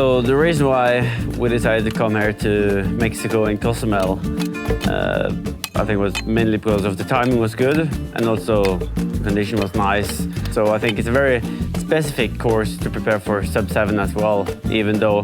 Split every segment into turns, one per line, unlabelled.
So the reason why we decided to come here to Mexico and Cozumel, I think was mainly because of the timing was good and also the condition was nice. So I think it's a very specific course to prepare for sub-7 as well, even though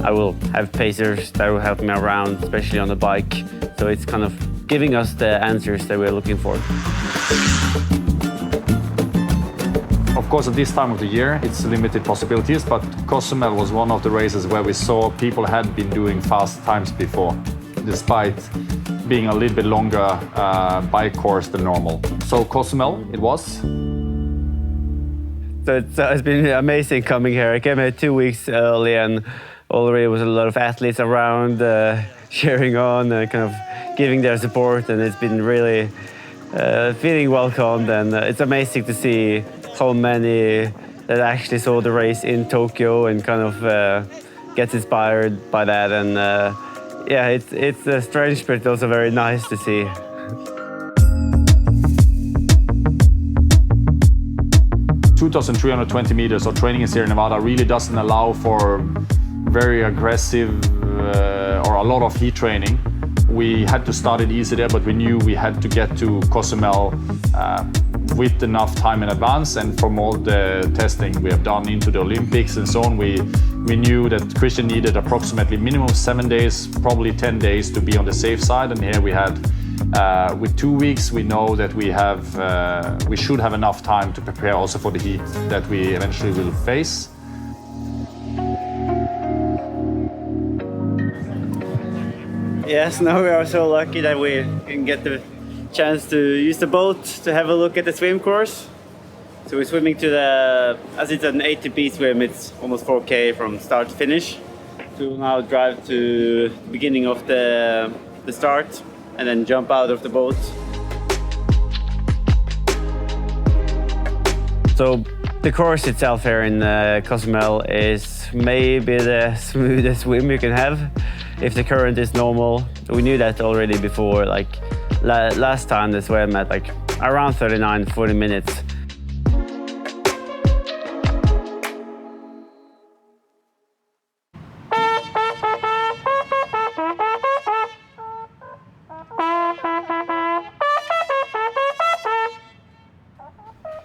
I will have pacers that will help me around, especially on the bike. So it's kind of giving us the answers that we're looking for.
Of course, at this time of the year, it's limited possibilities, but Cozumel was one of the races where we saw people had been doing fast times before, despite being a little bit longer bike course than normal. So Cozumel, it was.
So it's been amazing coming here. I came here 2 weeks early and already was a lot of athletes around cheering on and kind of giving their support, and it's been really feeling welcomed, and it's amazing to see how many that actually saw the race in Tokyo and kind of gets inspired by that. And yeah, it's strange but also very nice to see.
(2,320 meters of training in Sierra Nevada really doesn't allow for very aggressive or a lot of heat training. We had to start it easy there, but we knew we had to get to Cozumel with enough time in advance, and from all the testing we have done into the Olympics and so on, we knew that Christian needed approximately minimum 7 days, probably 10 days to be on the safe side. And here we had, with 2 weeks, we know that we should have enough time to prepare also for the heat that we eventually will face.
Yes, now we are so lucky that we can get the chance to use the boat to have a look at the swim course. So we're swimming to the, as it's an ATP swim, it's almost 4K from start to finish. So we'll now drive to the beginning of the start and then jump out of the boat. So the course itself here in Cozumel is maybe the smoothest swim you can have if the current is normal. We knew that already before, like last time the swim at like around 39-40 minutes.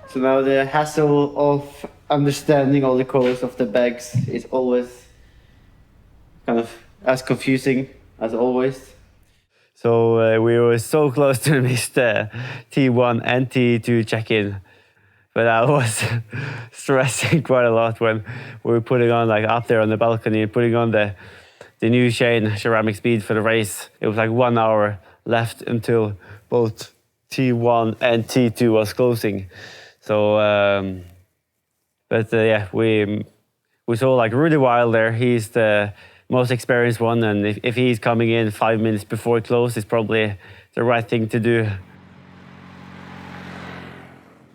So now the hassle of understanding all the codes of the bags is always kind of as confusing as always. So we were so close to miss the T1 and T2 check-in, but I was stressing quite a lot when we were putting on, like up there on the balcony, putting on the new Shane ceramic speed for the race. It was like 1 hour left until both T1 and T2 was closing. So, yeah, we saw like Rudy Wild there. He's the most experienced one, and if he's coming in 5 minutes before it closes, it's probably the right thing to do.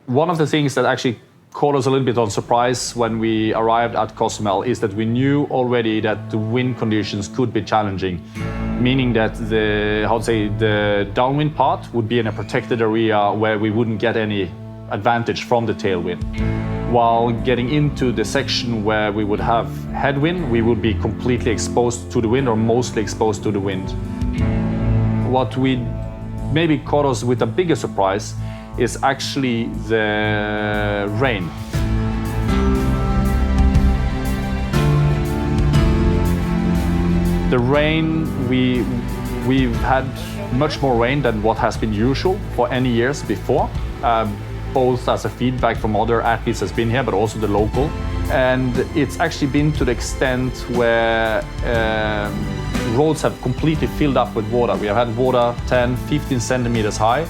One of the things that actually caught us a little bit on surprise when we arrived at Cozumel is that we knew already that the wind conditions could be challenging, meaning that the downwind part would be in a protected area where we wouldn't get any advantage from the tailwind. While getting into the section where we would have headwind, we would be completely exposed to the wind or mostly exposed to the wind. What we maybe caught us with a bigger surprise is actually the rain. The rain, we've had much more rain than what has been usual for any years before. Both as a feedback from other athletes that's been here, but also the local. And it's actually been to the extent where roads have completely filled up with water. We have had water 10, 15 centimeters high.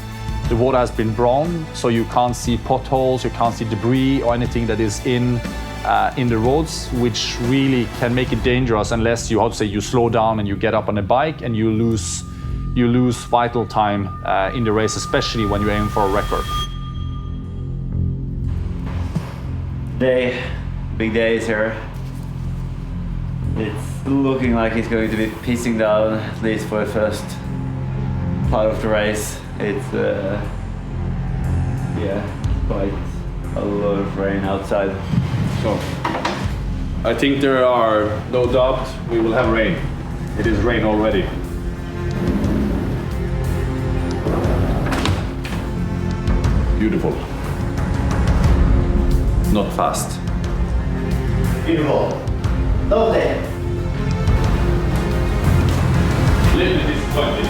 The water has been brown, so you can't see potholes, you can't see debris or anything that is in the roads, which really can make it dangerous unless you slow down and you get up on a bike and you lose vital time in the race, especially when you aim for a record.
Big day is here. It's looking like it's going to be pissing down, at least for the first part of the race. It's quite a lot of rain outside. So
I think there are no doubt we will have rain. It is rain already. Beautiful. Not fast.
Beautiful. Lovely.
Little bit disappointed.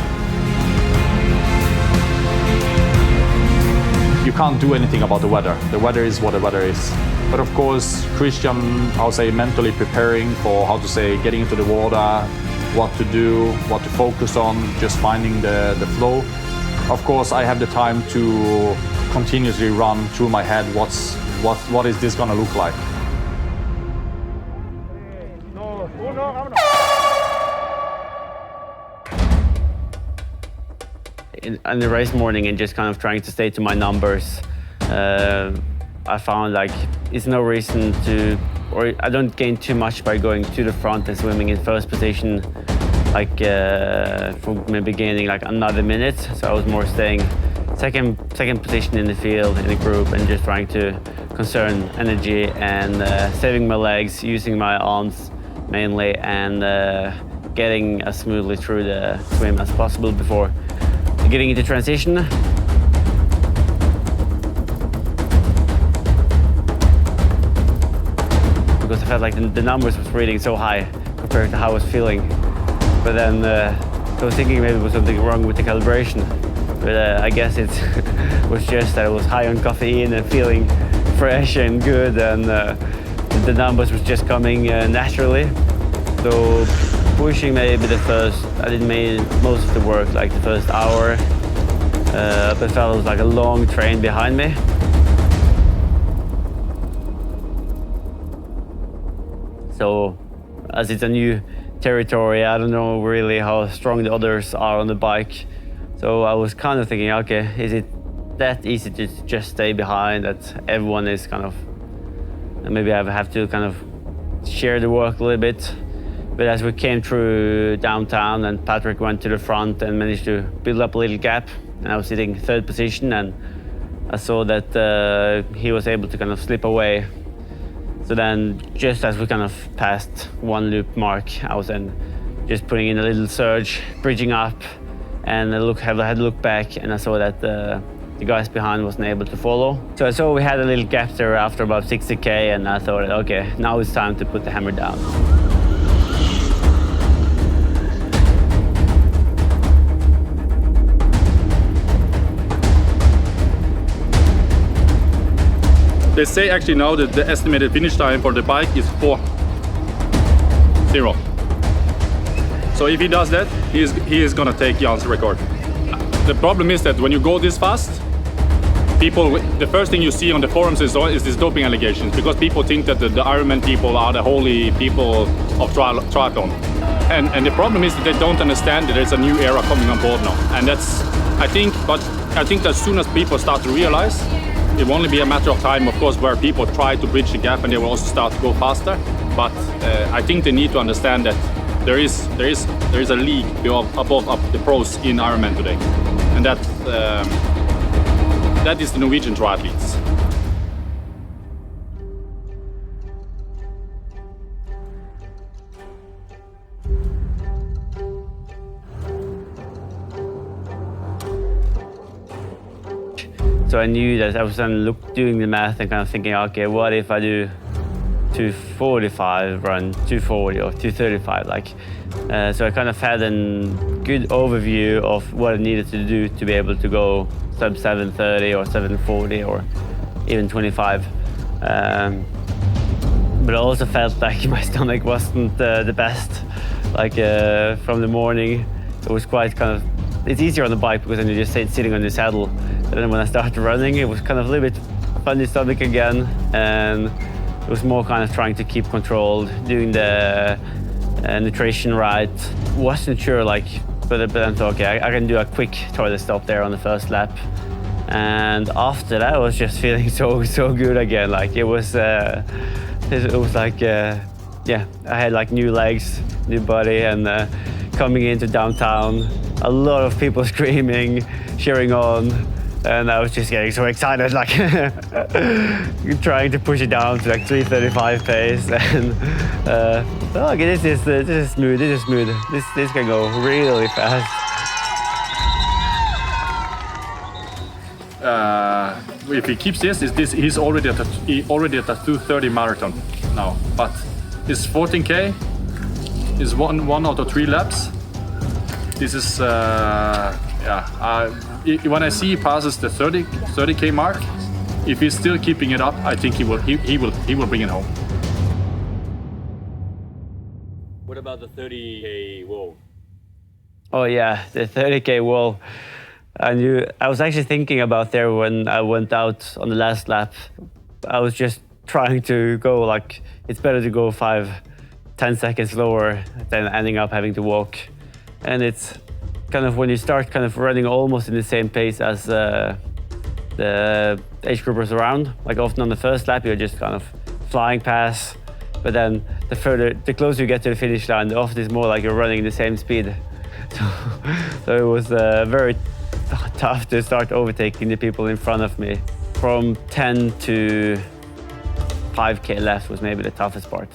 You can't do anything about the weather. The weather is what the weather is. But of course, Christian, I would say, mentally preparing for, how to say, getting into the water, what to do, what to focus on, just finding the flow. Of course, I have the time to continuously run through my head what is this gonna look like.
In the race morning and just kind of trying to stay to my numbers, I found like it's no reason to, or I don't gain too much by going to the front and swimming in first position, like for maybe gaining like another minute. So I was more staying second position in the field, in the group, and just trying to conserve energy and saving my legs, using my arms mainly, and getting as smoothly through the swim as possible before getting into transition. Because I felt like the numbers was reading so high compared to how I was feeling. But then I was thinking maybe there was something wrong with the calibration. But I guess it was just that I was high on caffeine and feeling fresh and good, and the numbers was just coming naturally. So pushing maybe the first, I did most of the work, like the first hour. But I felt it was like a long train behind me. So as it's a new territory, I don't know really how strong the others are on the bike. So I was kind of thinking, okay, is it that easy to just stay behind, that everyone is kind of, maybe I have to kind of share the work a little bit. But as we came through downtown and Patrick went to the front and managed to build up a little gap, and I was sitting third position, and I saw that he was able to kind of slip away. So then just as we kind of passed one loop mark, I was then just putting in a little surge, bridging up, and I had to look back, and I saw that the guys behind wasn't able to follow. So I saw we had a little gap there after about 60K, and I thought, okay, now it's time to put the hammer down.
They say actually now that the estimated finish time for the bike is 4:0. So if he does that, he is gonna take Jan's record. The problem is that when you go this fast, the first thing you see on the forums is these doping allegations, because people think that the Ironman people are the holy people of triathlon. And the problem is that they don't understand that there's a new era coming on board now. And I think that as soon as people start to realize, it will only be a matter of time, of course, where people try to bridge the gap and they will also start to go faster. But I think they need to understand that there is a league above the pros in Ironman today, and that is the Norwegian triathletes.
So I knew that I was then doing the math and kind of thinking, okay, what if I do 2:45, run 2:40 or 2:35? So I kind of had a good overview of what I needed to do to be able to go sub 7:30 or 7:40 or even 25. But I also felt like my stomach wasn't the best. From the morning, it was quite kind of, it's easier on the bike because then you're just sitting on the saddle. But then when I started running, it was kind of a little bit funny stomach again, and it was more kind of trying to keep control, doing the nutrition right. Wasn't sure, but then thought, okay, I can do a quick toilet stop there on the first lap. And after that, I was just feeling so good again. It was like, I had like new legs, new body, and coming into downtown, a lot of people screaming, cheering on. And I was just getting so excited, like trying to push it down to like 3:35 pace. And okay, this is smooth. This can go really fast.
If he keeps he's already at the 2:30 marathon now. But his 14K is one out of 3 laps. This is when I see he passes the 30K mark, if he's still keeping it up, I think he will bring it home.
What about the 30K wall?
Oh yeah, the 30K wall. I was actually thinking about there when I went out on the last lap. I was just trying to go like, it's better to go 5-10 seconds slower than ending up having to walk. And it's kind of when you start kind of running almost in the same pace as the age groupers around, like often on the first lap you're just kind of flying past, but then the closer you get to the finish line, the often it's more like you're running the same speed. So it was very tough to start overtaking the people in front of me. From 10 to 5K left was maybe the toughest part.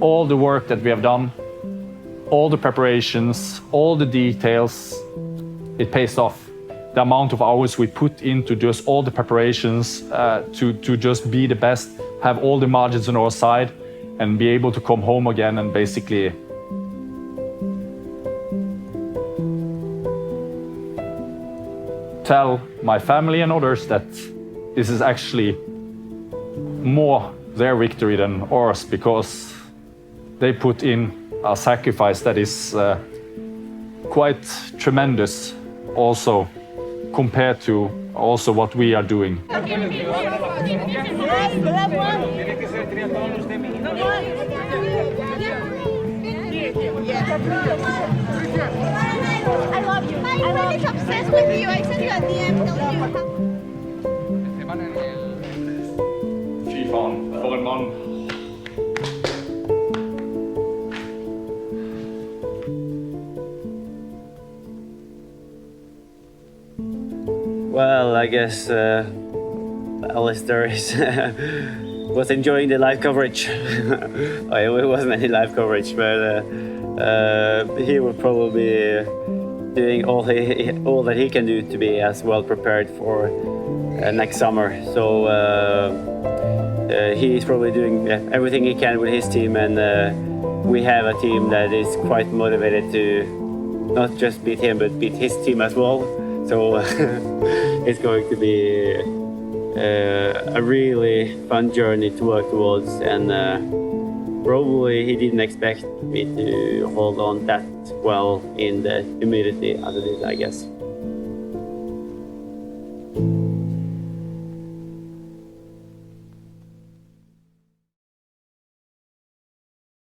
All the work that we have done, all the preparations, all the details, it pays off. The amount of hours we put into just all the preparations to just be the best, have all the margins on our side, and be able to come home again and basically tell my family and others that this is actually more their victory than ours, because they put in a sacrifice that is quite tremendous also compared to also what we are doing.
I love you. My friend is obsessed with you. I sent you a DM telling you.
Fy faen, for en mann.
Well, I guess Alistair was enjoying the live coverage. It wasn't any live coverage, but he will probably be doing all that he can do to be as well prepared for next summer. So he's probably doing everything he can with his team, and we have a team that is quite motivated to not just beat him, but beat his team as well. So it's going to be a really fun journey to work towards, and probably he didn't expect me to hold on that well in the humidity as it is, I guess.